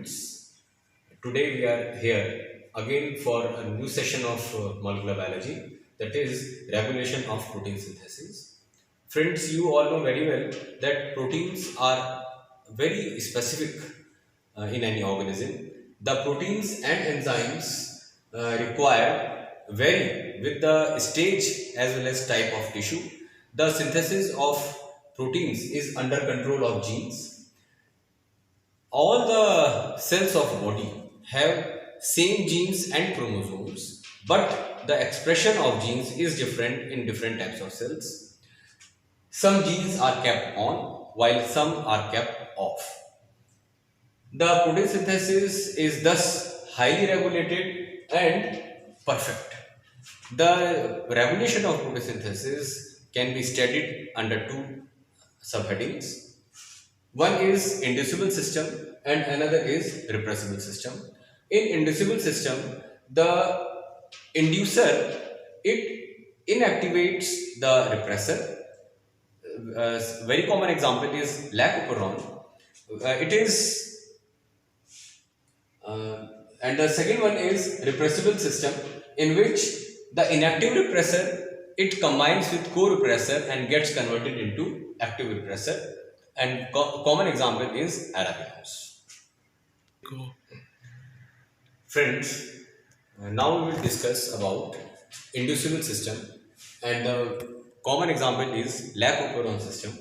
students. Today we are here again for a new session of molecular biology, that is regulation of protein synthesis. Friends, you all know very well that proteins are very specific in any organism. The proteins and enzymes required vary with the stage as well as type of tissue. The synthesis of proteins is under control of genes. All the cells of body have same genes and chromosomes, but the expression of genes is different in different types of cells. Some genes are kept on while some are kept off. The protein synthesis is thus highly regulated and perfect. The regulation of protein synthesis can be studied under two subheadings. One is inducible system and another is repressible system. In inducible system, the inducer, it inactivates the repressor. A very common example is lacoperon. It is, and the second one is repressible system, in which the inactive repressor, it combines with co-repressor and gets converted into active repressor. And common example is arabinose. Friends, now we will discuss about inducible system, and the common example is lacoperon system.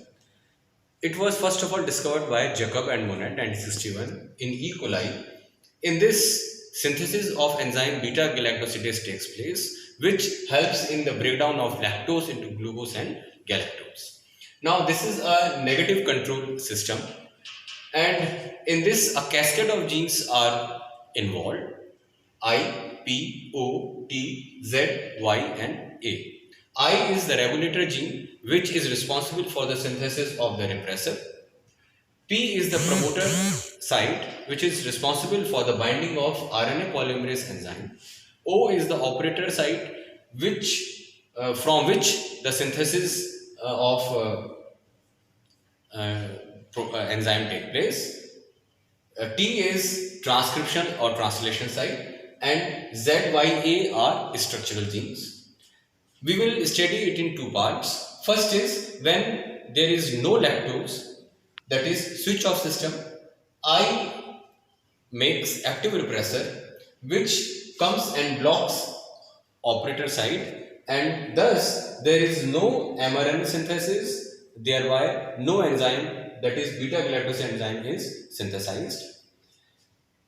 It was first of all discovered by Jacob and Monod 1961 in E. coli. In this, synthesis of enzyme beta galactosidase takes place, which helps in the breakdown of lactose into glucose and galactose. Now, this is a negative control system, and in this, a cascade of genes are involved: I, P, O, T, Z, Y, and A. I is the regulator gene, which is responsible for the synthesis of the repressor. P is the promoter site, which is responsible for the binding of RNA polymerase enzyme. O is the operator site, from which the synthesis of enzyme take place. T is transcription or translation site, and Z, Y, A are structural genes. We will study it in two parts. First is when there is no lactose, that is switch off system. I makes active repressor, which comes and blocks operator site, and thus there is no mRNA synthesis, thereby no enzyme, that is beta galactose enzyme, is synthesized.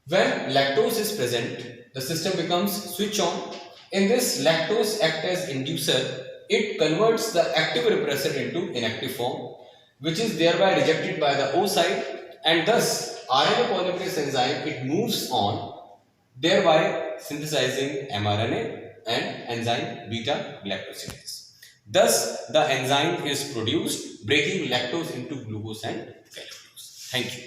When lactose is present, the system becomes switch on. In this, lactose acts as inducer. It converts the active repressor into inactive form, which is thereby rejected by the O site, and thus RNA polymerase enzyme, it moves on, thereby synthesizing mRNA and enzyme beta galactosidase. Thus, the enzyme is produced, breaking lactose into glucose and galactose. Thank you.